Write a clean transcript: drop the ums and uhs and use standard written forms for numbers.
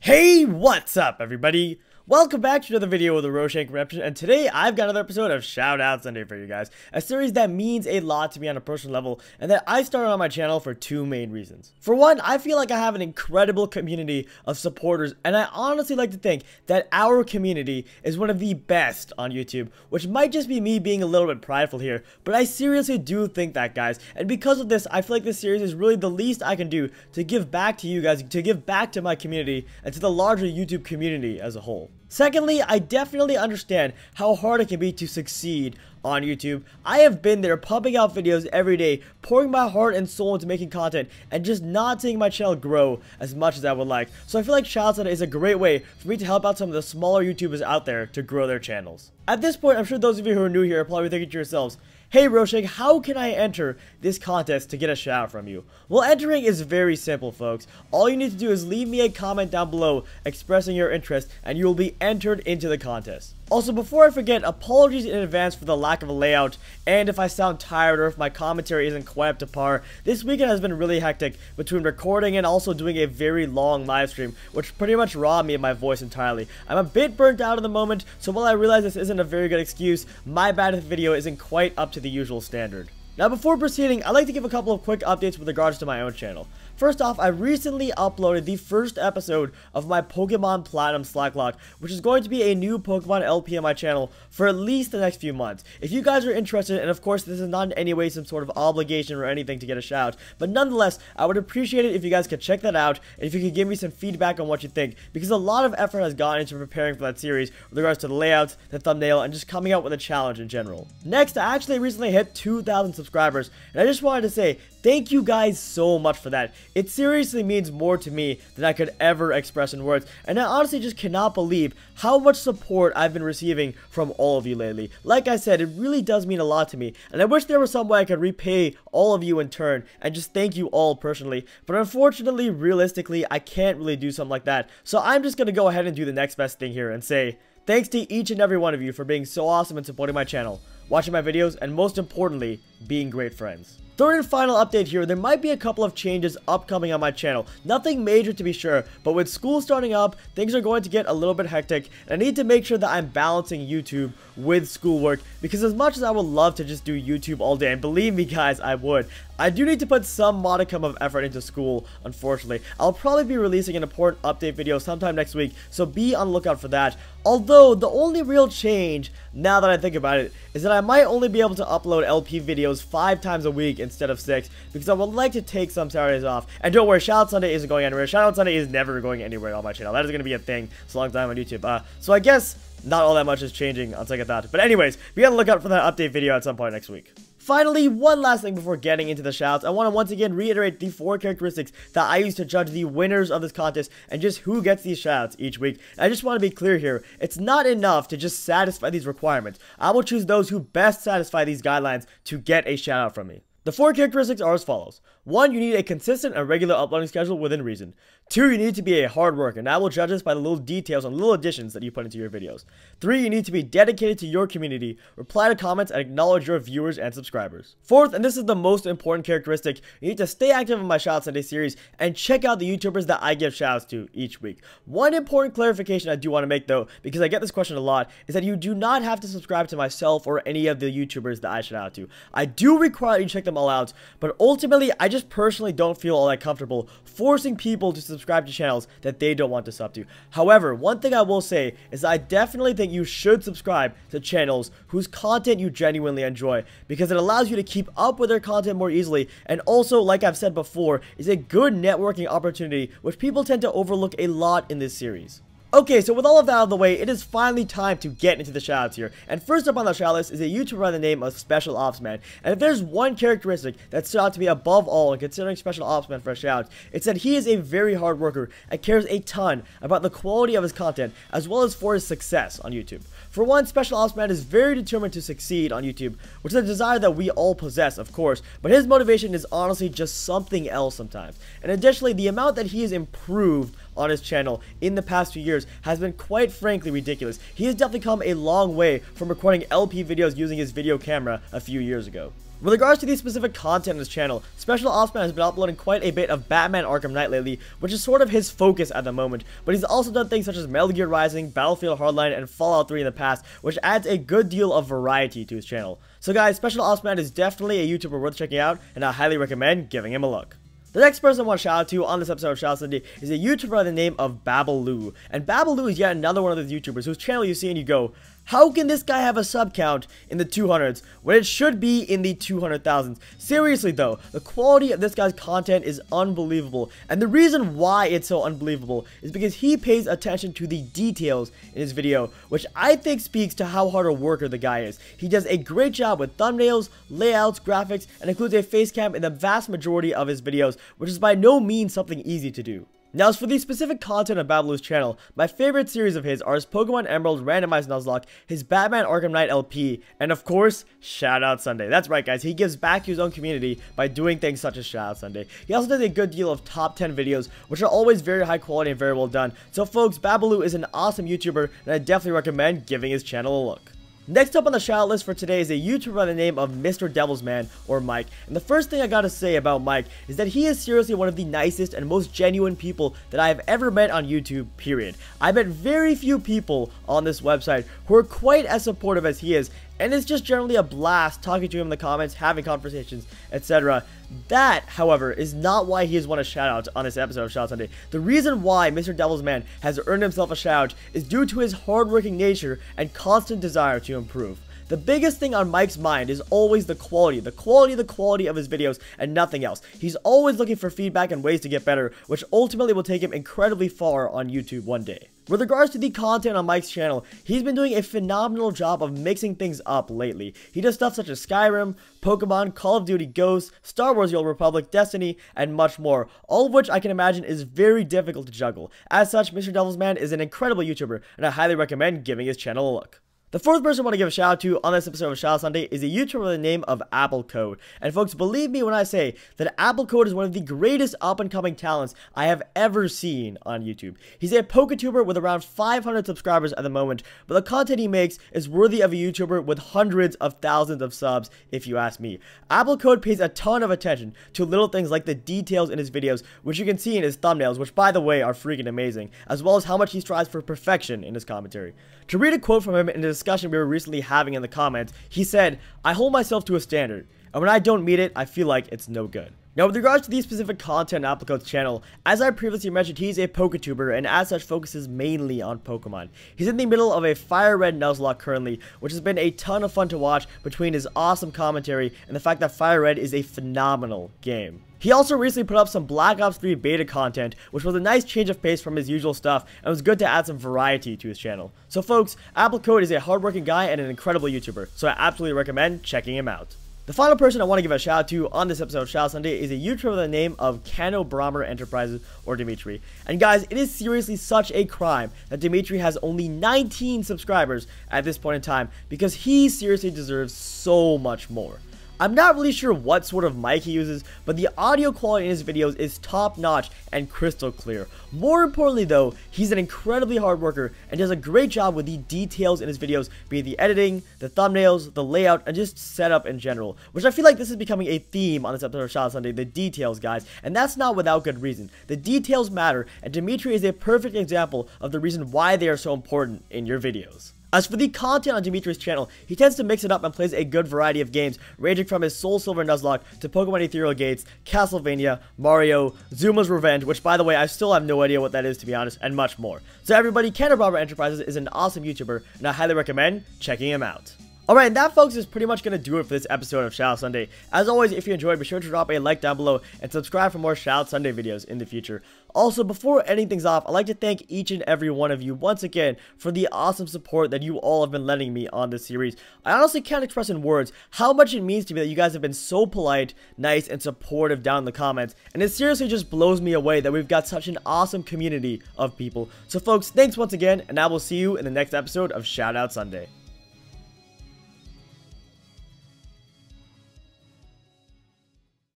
Hey, what's up everybody? Welcome back to another video with the Roshank Redemption, and today I've got another episode of Shout Out Sunday for you guys. A series that means a lot to me on a personal level, and that I started on my channel for two main reasons. For one, I feel like I have an incredible community of supporters, and I honestly like to think that our community is one of the best on YouTube, which might just be me being a little bit prideful here, but I seriously do think that, guys, and because of this, I feel like this series is really the least I can do to give back to you guys, to give back to my community, and to the larger YouTube community as a whole. Secondly, I definitely understand how hard it can be to succeed on YouTube. I have been there pumping out videos every day, pouring my heart and soul into making content, and just not seeing my channel grow as much as I would like. So I feel like Shout Out Sunday is a great way for me to help out some of the smaller YouTubers out there to grow their channels. At this point, I'm sure those of you who are new here are probably thinking to yourselves, hey Roshank, how can I enter this contest to get a shout out from you? Well, entering is very simple, folks. All you need to do is leave me a comment down below expressing your interest, and you will be entered into the contest. Also, before I forget, apologies in advance for the lack of a layout, and if I sound tired or if my commentary isn't quite up to par. This weekend has been really hectic between recording and also doing a very long live stream, which pretty much robbed me of my voice entirely. I'm a bit burnt out at the moment, so while I realize this isn't a very good excuse, my bad if the video isn't quite up to the usual standard. Now, before proceeding, I'd like to give a couple of quick updates with regards to my own channel. First off, I recently uploaded the first episode of my Pokemon Platinum Slacklock, which is going to be a new Pokemon LP on my channel for at least the next few months. If you guys are interested, and of course this is not in any way some sort of obligation or anything to get a shout, but nonetheless, I would appreciate it if you guys could check that out, and if you could give me some feedback on what you think, because a lot of effort has gone into preparing for that series with regards to the layouts, the thumbnail, and just coming out with a challenge in general. Next, I actually recently hit 2,000 subscribers, and I just wanted to say thank you guys so much for that. It seriously means more to me than I could ever express in words, and I honestly just cannot believe how much support I've been receiving from all of you lately. Like I said, it really does mean a lot to me, and I wish there was some way I could repay all of you in turn and just thank you all personally, but unfortunately, realistically, I can't really do something like that, so I'm just gonna go ahead and do the next best thing here and say thanks to each and every one of you for being so awesome and supporting my channel, watching my videos, and most importantly, being great friends. Third and final update here, there might be a couple of changes upcoming on my channel. Nothing major to be sure, but with school starting up, things are going to get a little bit hectic, and I need to make sure that I'm balancing YouTube with schoolwork, because as much as I would love to just do YouTube all day, and believe me guys, I would, I do need to put some modicum of effort into school, unfortunately. I'll probably be releasing an important update video sometime next week, so be on the lookout for that. Although, the only real change, now that I think about it, is that I might only be able to upload LP videos 5 times a week instead of 6, because I would like to take some Saturdays off. And don't worry, Shout Out Sunday isn't going anywhere. Shout Out Sunday is never going anywhere on my channel. That is going to be a thing so long as I'm on YouTube. So I guess not all that much is changing on second thought. But anyways, be on the lookout for that update video at some point next week. Finally, one last thing before getting into the shoutouts, I want to once again reiterate the 4 characteristics that I use to judge the winners of this contest and just who gets these shoutouts each week. And I just want to be clear here, it's not enough to just satisfy these requirements. I will choose those who best satisfy these guidelines to get a shoutout from me. The 4 characteristics are as follows. 1, you need a consistent and regular uploading schedule within reason. 2, you need to be a hard worker, and I will judge this by the little details and little additions that you put into your videos. 3, you need to be dedicated to your community, reply to comments, and acknowledge your viewers and subscribers. 4th, and this is the most important characteristic, you need to stay active in my Shout Out Sunday series and check out the YouTubers that I give shoutouts to each week. One important clarification I do want to make though, because I get this question a lot, is that you do not have to subscribe to myself or any of the YouTubers that I shout out to. I do require you to check them all out, but ultimately, I just personally don't feel all that comfortable forcing people to subscribe to channels that they don't want to sub to. However, one thing I will say is I definitely think you should subscribe to channels whose content you genuinely enjoy, because it allows you to keep up with their content more easily, and also, like I've said before, is a good networking opportunity which people tend to overlook a lot in this series. Okay, so with all of that out of the way, it is finally time to get into the shoutouts here. And first up on the shout list is a YouTuber by the name of Special Ops Man. And if there's one characteristic that stood out to me above all in considering Special Ops Man for a shout, it's that he is a very hard worker and cares a ton about the quality of his content as well as for his success on YouTube. For one, Special Ops Man is very determined to succeed on YouTube, which is a desire that we all possess, of course, but his motivation is honestly just something else sometimes. And additionally, the amount that he has improved on his channel in the past few years has been quite frankly ridiculous. He has definitely come a long way from recording LP videos using his video camera a few years ago. With regards to the specific content on his channel, Special Ops Man has been uploading quite a bit of Batman Arkham Knight lately, which is sort of his focus at the moment, but he's also done things such as Metal Gear Rising, Battlefield Hardline, and Fallout 3 in the past, which adds a good deal of variety to his channel. So guys, Special Ops Man is definitely a YouTuber worth checking out, and I highly recommend giving him a look. The next person I want to shout out to on this episode of Shout Out Sunday is a YouTuber by the name of Babaloo. And Babaloo is yet another one of those YouTubers whose channel you see and you go, how can this guy have a sub count in the 200s when it should be in the 200,000s? Seriously though, the quality of this guy's content is unbelievable. And the reason why it's so unbelievable is because he pays attention to the details in his video, which I think speaks to how hard a worker the guy is. He does a great job with thumbnails, layouts, graphics, and includes a face cam in the vast majority of his videos, which is by no means something easy to do. Now, as for the specific content of Babaloo's channel, my favorite series of his are his Pokemon Emerald Randomized Nuzlocke, his Batman Arkham Knight LP, and of course, Shout Out Sunday. That's right guys, he gives back to his own community by doing things such as Shout Out Sunday. He also does a good deal of top 10 videos, which are always very high quality and very well done. So folks, Babaloo is an awesome YouTuber, and I definitely recommend giving his channel a look. Next up on the shout list for today is a YouTuber by the name of Mr. Devil's Man, or Mike. And the first thing I gotta say about Mike is that he is seriously one of the nicest and most genuine people that I have ever met on YouTube, period. I met very few people on this website who are quite as supportive as he is, and it's just generally a blast talking to him in the comments, having conversations, etc. That, however, is not why he has won a shout-out on this episode of Shout Out Sunday. The reason why Mr. Devil's Man has earned himself a shout-out is due to his hardworking nature and constant desire to improve. The biggest thing on Mike's mind is always the quality of his videos and nothing else. He's always looking for feedback and ways to get better, which ultimately will take him incredibly far on YouTube one day. With regards to the content on Mike's channel, he's been doing a phenomenal job of mixing things up lately. He does stuff such as Skyrim, Pokemon, Call of Duty Ghosts, Star Wars The Old Republic, Destiny, and much more, all of which I can imagine is very difficult to juggle. As such, Mr. Devil's Man is an incredible YouTuber, and I highly recommend giving his channel a look. The fourth person I want to give a shout out to on this episode of Shout Out Sunday is a YouTuber by the name of Apple Code. And folks, believe me when I say that Apple Code is one of the greatest up-and-coming talents I have ever seen on YouTube. He's a PokeTuber with around 500 subscribers at the moment, but the content he makes is worthy of a YouTuber with hundreds of thousands of subs, if you ask me. Apple Code pays a ton of attention to little things like the details in his videos, which you can see in his thumbnails, which by the way are freaking amazing, as well as how much he strives for perfection in his commentary. To read a quote from him in a discussion we were recently having in the comments, he said, "I hold myself to a standard, and when I don't meet it, I feel like it's no good." Now, with regards to the specific content on Apple Code's channel, as I previously mentioned, he's a PokeTuber and as such focuses mainly on Pokemon. He's in the middle of a Fire Red Nuzlocke currently, which has been a ton of fun to watch between his awesome commentary and the fact that Fire Red is a phenomenal game. He also recently put up some Black Ops 3 beta content, which was a nice change of pace from his usual stuff, and was good to add some variety to his channel. So folks, Apple Code is a hardworking guy and an incredible YouTuber, so I absolutely recommend checking him out. The final person I want to give a shout out to on this episode of Shout Out Sunday is a YouTuber by the name of Kano Brahmer Enterprises, or Dimitri. And guys, it is seriously such a crime that Dimitri has only 19 subscribers at this point in time, because he seriously deserves so much more. I'm not really sure what sort of mic he uses, but the audio quality in his videos is top notch and crystal clear. More importantly though, he's an incredibly hard worker and does a great job with the details in his videos, be it the editing, the thumbnails, the layout, and just setup in general. Which I feel like this is becoming a theme on this episode of Shout Out Sunday, the details guys, and that's not without good reason. The details matter, and Dimitri is a perfect example of the reason why they are so important in your videos. As for the content on Dimitri's channel, he tends to mix it up and plays a good variety of games, ranging from his Soul Silver Nuzlocke to Pokemon Ethereal Gates, Castlevania, Mario, Zuma's Revenge, which by the way, I still have no idea what that is to be honest, and much more. So everybody, Kano Brahmer Enterprises is an awesome YouTuber, and I highly recommend checking him out. Alright, and that folks is pretty much going to do it for this episode of Shout Out Sunday. As always, if you enjoyed, be sure to drop a like down below and subscribe for more Shout Out Sunday videos in the future. Also, before ending things off, I'd like to thank each and every one of you once again for the awesome support that you all have been lending me on this series. I honestly can't express in words how much it means to me that you guys have been so polite, nice, and supportive down in the comments, and it seriously just blows me away that we've got such an awesome community of people. So folks, thanks once again, and I will see you in the next episode of Shout Out Sunday.